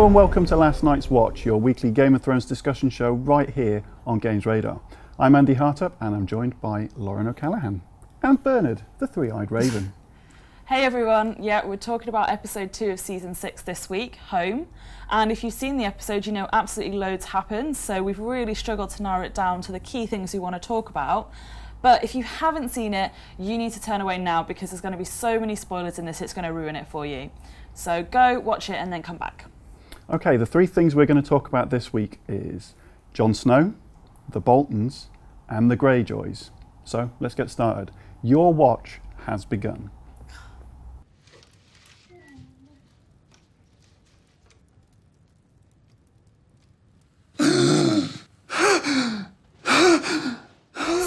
Hello and welcome to Last Night's Watch, your weekly Game of Thrones discussion show right here on GamesRadar. I'm Andy Hartup and I'm joined by Lauren O'Callaghan and Bernard, the three-eyed raven. Hey everyone, yeah, we're talking about episode 2 of season 6 this week, Home. And if you've seen the episode, you know absolutely loads happened, so we've really struggled to narrow it down to the key things we want to talk about. But if you haven't seen it, you need to turn away now because there's going to be so many spoilers in this, it's going to ruin it for you. So go, watch it, and then come back. Okay, the three things we're going to talk about this week is Jon Snow, the Boltons, and the Greyjoys. So let's get started. Your watch has begun. So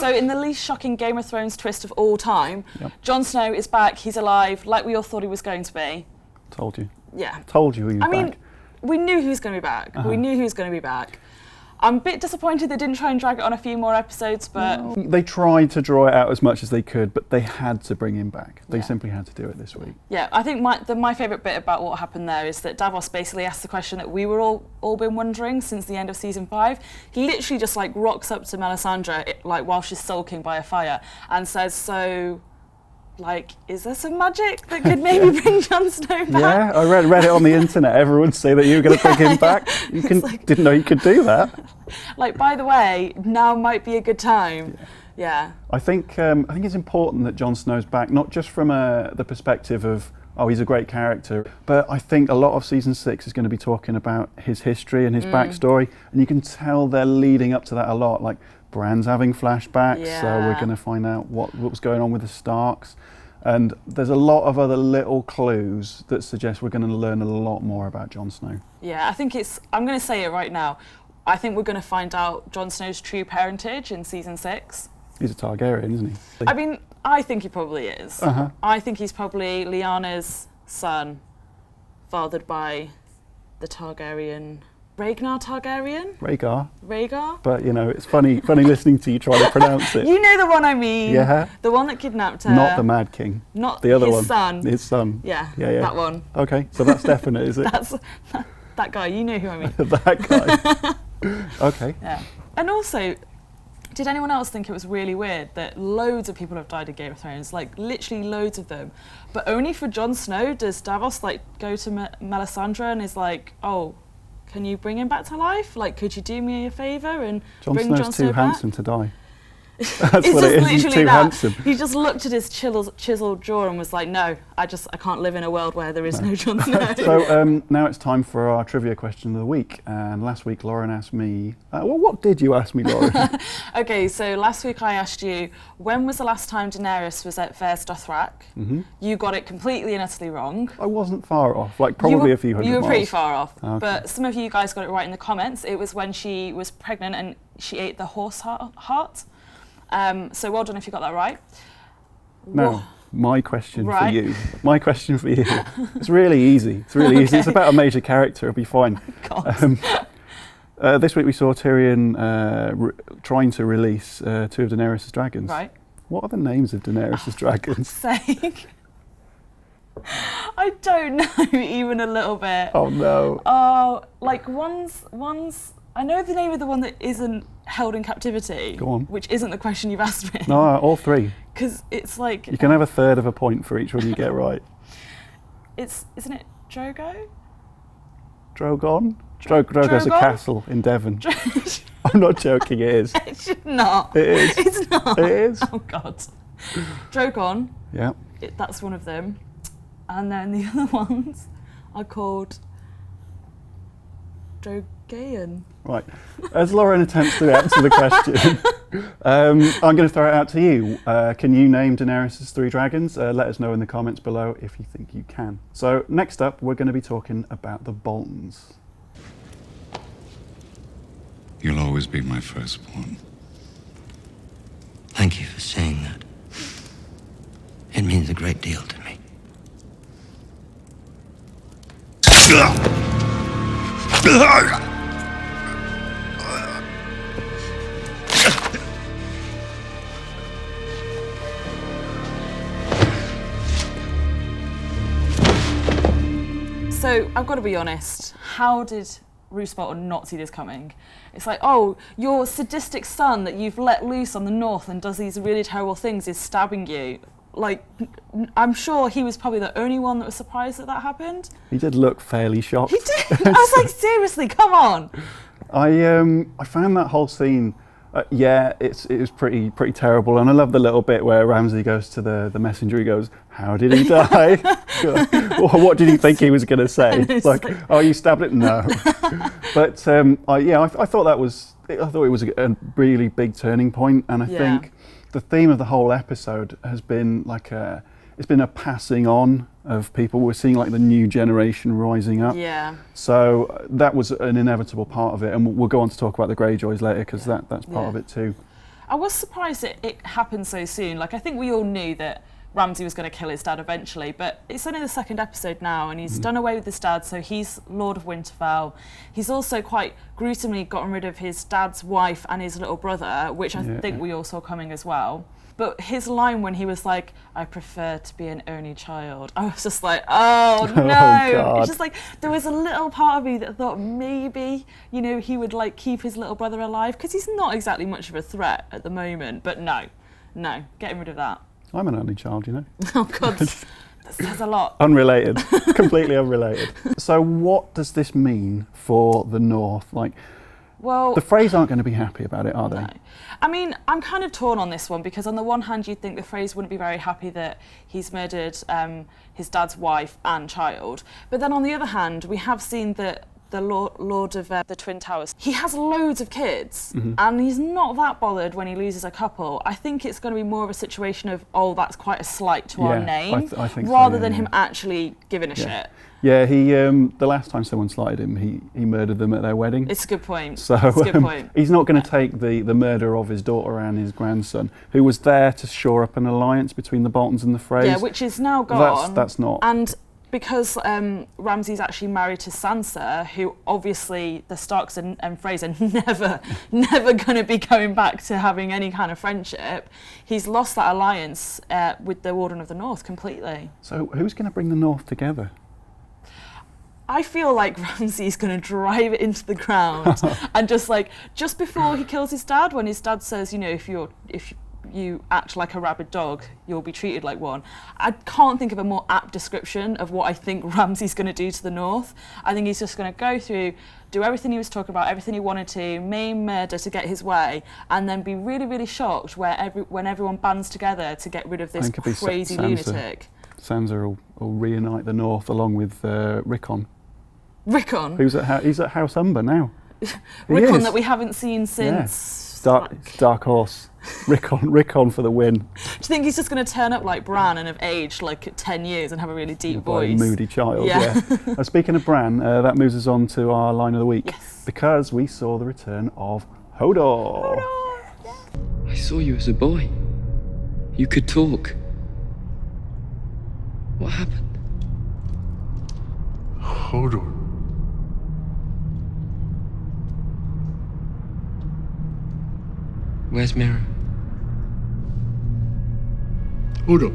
in the least shocking Game of Thrones twist of all time, Yep. Jon Snow is back, he's alive, like we all thought he was going to be. Told you. Yeah. Told you he was I mean, back. we knew he was going to be back. We knew he was going to be back. I'm a bit disappointed they didn't try and drag it on a few more episodes, but... They tried to draw it out as much as they could, but they had to bring him back. They Yeah. simply had to do it this week. Yeah, I think my favourite bit about what happened there is that Davos basically asked the question that we were all been wondering since the end of season 5. He literally just like rocks up to Melisandre like while she's sulking by a fire and says, "So, like, is there some magic that could maybe bring Jon Snow back?" Yeah, I read it on the internet. Everyone say that you were going to bring him back. You didn't know you could do that. Like, by the way, now might be a good time. Yeah. I think it's important that Jon Snow's back, not just from the perspective of, oh, he's a great character, but I think a lot of season 6 is going to be talking about his history and his backstory, and you can tell they're leading up to that a lot. Like, Bran's having flashbacks, so we're going to find out what was going on with the Starks, and there's a lot of other little clues that suggest we're going to learn a lot more about Jon Snow. Yeah, I think I'm going to say it right now. I think we're going to find out Jon Snow's true parentage in season 6. He's a Targaryen, isn't he? I mean, I think he probably is. I think he's probably Lyanna's son, fathered by the Targaryen... Rhaegar Targaryen? Rhaegar? But, you know, it's funny listening to you try to pronounce it. You know the one I mean. Yeah. The one that kidnapped her. Not the Mad King. Not the other his one. son. His son. Yeah, yeah. that one. Okay, so that's definite, is it? That guy, you know who I mean. That guy. Okay. Yeah. And also, did anyone else think it was really weird that loads of people have died in Game of Thrones, like literally loads of them, but only for Jon Snow does Davos like go to Melisandre and is like, "Oh, can you bring him back to life? Like, could you do me a favour and bring Jon Snow too back?" handsome to die. That's what it is. He's too handsome. He just looked at his chiseled jaw and was like, "No, I can't live in a world where there is no Jon Snow." So now it's time for our trivia question of the week. And last week Lauren asked me, well, what did you ask me, Lauren? Okay, so last week I asked you, when was the last time Daenerys was at Vaes Dothrak? You got it completely and utterly wrong. I wasn't far off, like probably a few hundred You were miles. pretty far off, Okay. but some of you guys got it right in the comments. It was when she was pregnant and she ate the horse heart. So well done if you got that right. Now, my question Right. for you. My question for you. It's really easy. It's really easy. It's about a major character. It'll be fine. This week we saw Tyrion trying to release 2 of Daenerys' dragons. Right. What are the names of Daenerys' dragons? Sake. I don't know even a little bit. Oh no. Oh, like one's. I know the name of the one that isn't held in captivity. Go on. Which isn't the question you've asked me. No, all 3. Because it's like... You can have a third of a point for each one you get right. Isn't it Drogo? Drogon? Drogo's a Drogon? castle in Devon. I'm not joking, it is. It should not. It is. It's not. It is. Oh, God. Drogon. Yeah. That's one of them. And then the other ones are called Drogaean. Right. As Lauren attempts to answer the question, I'm going to throw it out to you. Can you name Daenerys' 3 dragons? Let us know in the comments below if you think you can. So next up, we're going to be talking about the Boltons. You'll always be my firstborn. Thank you for saying that. It means a great deal to me. So I've got to be honest, how did Roose Bolton not see this coming? It's like, oh, your sadistic son that you've let loose on the North and does these really terrible things is stabbing you. Like, I'm sure he was probably the only one that was surprised that happened. He did look fairly shocked. He did. I was like, seriously, come on. I found that whole scene, it was pretty terrible, and I love the little bit where Ramsay goes to the messenger. He goes, "How did he die?" What did he think he was going to say? It's like, "Oh, you stabbed it." No. But I thought it was a really big turning point, and I think the theme of the whole episode has been it's been a passing on of people. We're seeing like the new generation rising up. Yeah. So that was an inevitable part of it, and we'll go on to talk about the Greyjoys later because that's part of it too. I was surprised it happened so soon. Like, I think we all knew that Ramsay was going to kill his dad eventually, but it's only the second episode now, and he's done away with his dad, so he's Lord of Winterfell. He's also quite gruesomely gotten rid of his dad's wife and his little brother, which I think we all saw coming as well. But his line when he was like, "I prefer to be an only child," I was just like, oh no. God. It's just like, there was a little part of me that thought maybe, he would like keep his little brother alive, because he's not exactly much of a threat at the moment. But no, getting rid of that. I'm an only child, Oh God, that says a lot. Unrelated, completely unrelated. So what does this mean for the North? Like, well, the Freys aren't going to be happy about it, are they? No. I mean, I'm kind of torn on this one, because on the one hand, you'd think the Freys wouldn't be very happy that he's murdered his dad's wife and child. But then on the other hand, we have seen that the Lord of the Twin Towers, he has loads of kids, and he's not that bothered when he loses a couple. I think it's going to be more of a situation of, oh, that's quite a slight to our name, I think rather so, than him actually giving a shit. Yeah, he the last time someone slighted him, he murdered them at their wedding. It's a good point. So it's a good point. He's not going to take the murder of his daughter and his grandson, who was there to shore up an alliance between the Boltons and the Freys. Yeah, which is now gone. That's not. And because Ramsay's actually married to Sansa, who obviously the Starks and Freys are never going to be going back to having any kind of friendship, he's lost that alliance with the Warden of the North completely. So who's going to bring the North together? I feel like Ramsay's going to drive it into the ground and just before he kills his dad, when his dad says, if you act like a rabid dog, you'll be treated like one. I can't think of a more apt description of what I think Ramsay's going to do to the North. I think he's just going to go through, do everything he was talking about, everything he wanted to, maim, murder to get his way, and then be really, really shocked when everyone bands together to get rid of this crazy lunatic. Sansa will reunite the North along with Rickon. Rickon? He's at House Umber now. Rickon that we haven't seen since... Dark Horse. Rickon for the win. Do you think he's just going to turn up like Bran and have aged like 10 years and have a really deep voice? A moody child, yeah. Speaking of Bran, that moves us on to our line of the week. Yes. Because we saw the return of Hodor. I saw you as a boy. You could talk. What happened? Hodor. Where's Mira? Hodor.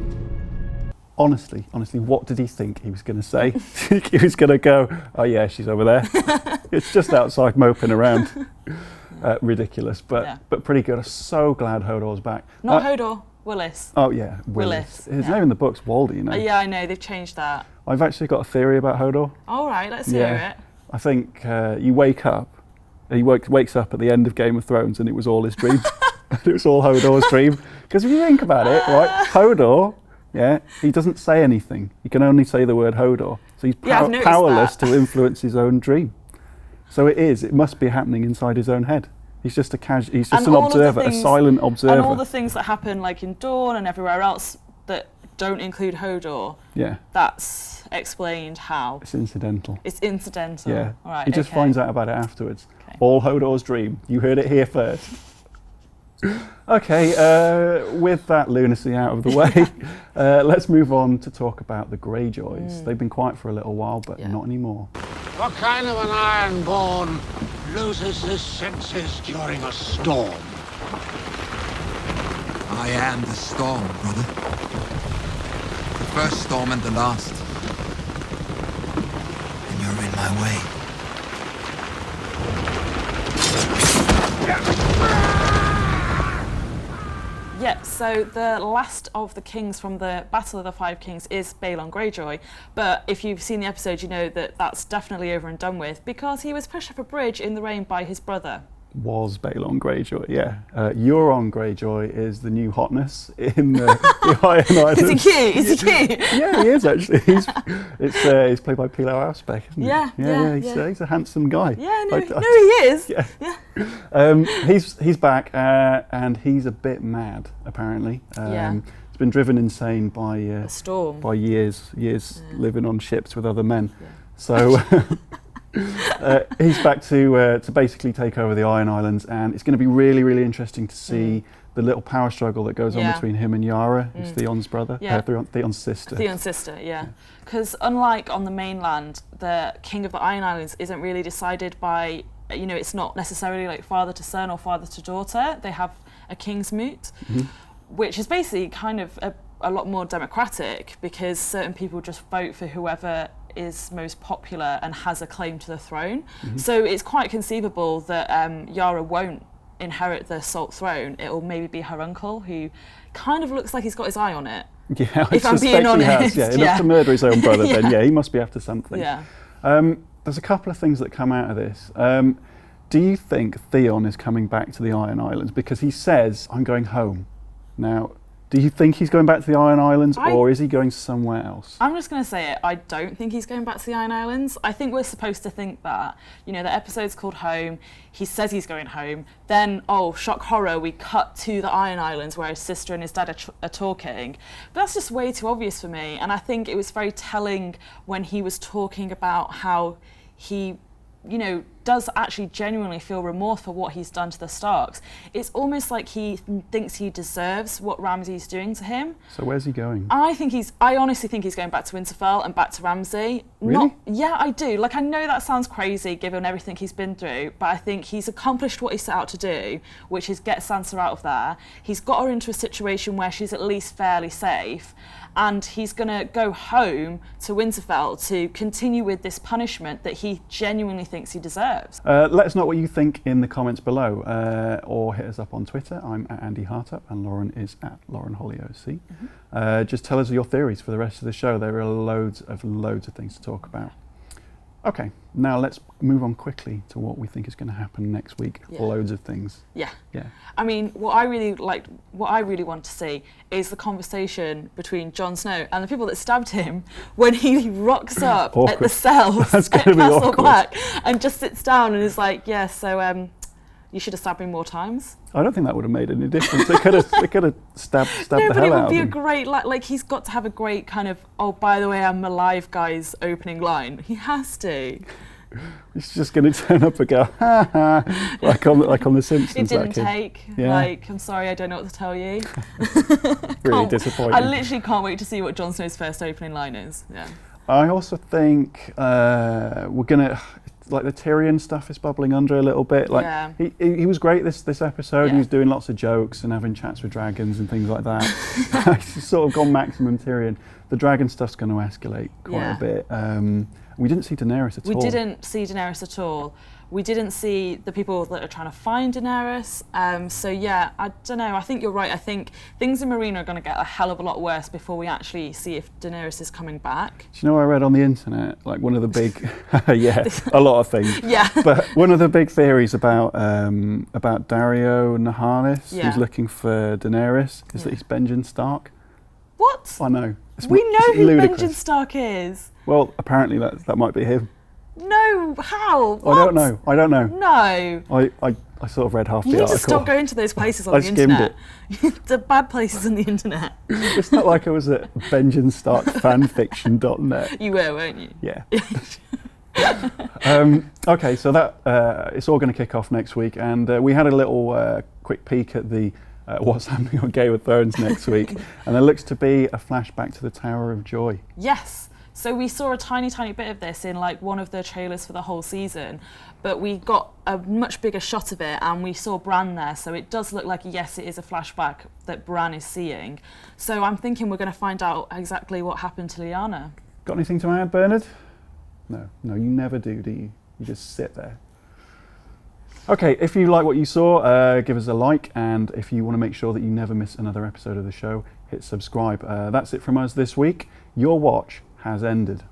Honestly, what did he think he was going to say? He was going to go, "Oh yeah, she's over there." It's just outside moping around. Ridiculous, but pretty good. I'm so glad Hodor's back. Not Hodor, Willis. Oh yeah, Willis. His name in the book's Waldy, you know. Yeah, I know, they've changed that. I've actually got a theory about Hodor. All right, let's hear it. I think you wake up. He wakes up at the end of Game of Thrones, and it was all his dream. It was all Hodor's dream. Because if you think about it, right, Hodor, he doesn't say anything. He can only say the word Hodor. So he's powerless to influence his own dream. So it must be happening inside his own head. He's just he's just an observer, a silent observer. And all the things that happen like in Dawn and everywhere else that don't include Hodor, that's explained how. It's incidental. It's incidental. Yeah. All right, he just finds out about it afterwards. Okay. All Hodor's dream. You heard it here first. Okay, with that lunacy out of the way, let's move on to talk about the Greyjoys. They've been quiet for a little while, but not anymore. What kind of an Ironborn loses his senses during a storm? I am the storm, brother. The first storm and the last. my way. Yeah, so the last of the kings from the Battle of the Five Kings is Balon Greyjoy, but if you've seen the episode, you know that that's definitely over and done with because he was pushed off a bridge in the rain by his brother. Was Balon Greyjoy, yeah. Euron Greyjoy is the new hotness in the Iron Islands. Is he cute? Is he cute? Yeah, he is actually. He's played by Pilar Auspeck, isn't he? Yeah. He's a handsome guy. Yeah, no, he is. Yeah. He's back and he's a bit mad apparently. He's been driven insane by A storm. by years living on ships with other men. Yeah. So. He's back to basically take over the Iron Islands, and it's going to be really, really interesting to see the little power struggle that goes on between him and Yara, who's Theon's brother, Theon's sister. Theon's sister, yeah. Because unlike on the mainland, the King of the Iron Islands isn't really decided by, you know, it's not necessarily like father to son or father to daughter. They have a king's moot, which is basically kind of a lot more democratic because certain people just vote for whoever is most popular and has a claim to the throne. So it's quite conceivable that Yara won't inherit the Salt throne. It'll maybe be her uncle, who kind of looks like he's got his eye on it. Yeah, if I'm being honest. Enough to murder his own brother, then he must be after something. Yeah. There's a couple of things that come out of this. Do you think Theon is coming back to the Iron Islands? Because he says, I'm going home. Now, do you think he's going back to the Iron Islands or is he going somewhere else? I'm just going to say it. I don't think he's going back to the Iron Islands. I think we're supposed to think that. You know, the episode's called Home. He says he's going home. Then, shock horror, we cut to the Iron Islands where his sister and his dad are talking. But that's just way too obvious for me. And I think it was very telling when he was talking about how he, you know, does actually genuinely feel remorse for what he's done to the Starks. It's almost like he thinks he deserves what Ramsay's doing to him. So where's he going? I honestly think he's going back to Winterfell and back to Ramsay. Really? Yeah, I do. Like, I know that sounds crazy given everything he's been through, but I think he's accomplished what he set out to do, which is get Sansa out of there. He's got her into a situation where she's at least fairly safe, and he's going to go home to Winterfell to continue with this punishment that he genuinely thinks he deserves. Let us know what you think in the comments below, or hit us up on Twitter. I'm at Andy Hartup and Lauren is at Lauren HollyOC. Just tell us your theories for the rest of the show. There are loads of things to talk about. Okay, now let's move on quickly to what we think is going to happen next week. Yeah. Loads of things. Yeah. Yeah. I mean, what I really want to see is the conversation between Jon Snow and the people that stabbed him when he rocks up at the cells That's at gonna be Castle awkward. Black and just sits down and is like, yeah, so you should have stabbed me more times. I don't think that would have made any difference. They could have stabbed No, the but hell it out would be of a him. great, like he's got to have a great kind of, oh, by the way, I'm alive, guys, opening line. He has to. He's just going to turn up and go, ha ha, like on The Simpsons. It didn't that kid. take. Yeah. Like, I'm sorry, I don't know what to tell you. Really disappointing. I literally can't wait to see what Jon Snow's first opening line is. Yeah. I also think we're gonna, like, the Tyrion stuff is bubbling under a little bit. Like, Yeah. he was great this episode. Yeah. He was doing lots of jokes and having chats with dragons and things like that. He's sort of gone maximum Tyrion. The dragon stuff's going to escalate quite a bit. We didn't see Daenerys at all. We didn't see Daenerys at all. We didn't see the people that are trying to find Daenerys. So yeah, I don't know. I think you're right. I think things in Marina are going to get a hell of a lot worse before we actually see if Daenerys is coming back. Do you know what I read on the internet? Like, one of the big, a lot of things. Yeah. But one of the big theories about Dario Naharis, who's looking for Daenerys, is that he's Benjen Stark. What? I know. We know who ludicrous. Benjen Stark is. Well, apparently that might be him. No, how? What? I don't know. No. I sort of read half You the need article. to stop going to those places on I the skimmed internet. The bad places on the internet. It's not like I was at benjenstarkfanfiction.net. You were, weren't you? Yeah. Okay, so that it's all going to kick off next week, and we had a little quick peek at the what's happening on Game of Thrones next week, and there looks to be a flashback to the Tower of Joy. Yes. So we saw a tiny bit of this in like one of the trailers for the whole season, but we got a much bigger shot of it and we saw Bran there. So it does look like, yes, it is a flashback that Bran is seeing. So I'm thinking we're going to find out exactly what happened to Lyanna. Got anything to add, Bernard? No, you never do you? You just sit there. Okay, if you like what you saw, give us a like, and if you want to make sure that you never miss another episode of the show, hit subscribe. That's it from us this week. Your watch has ended.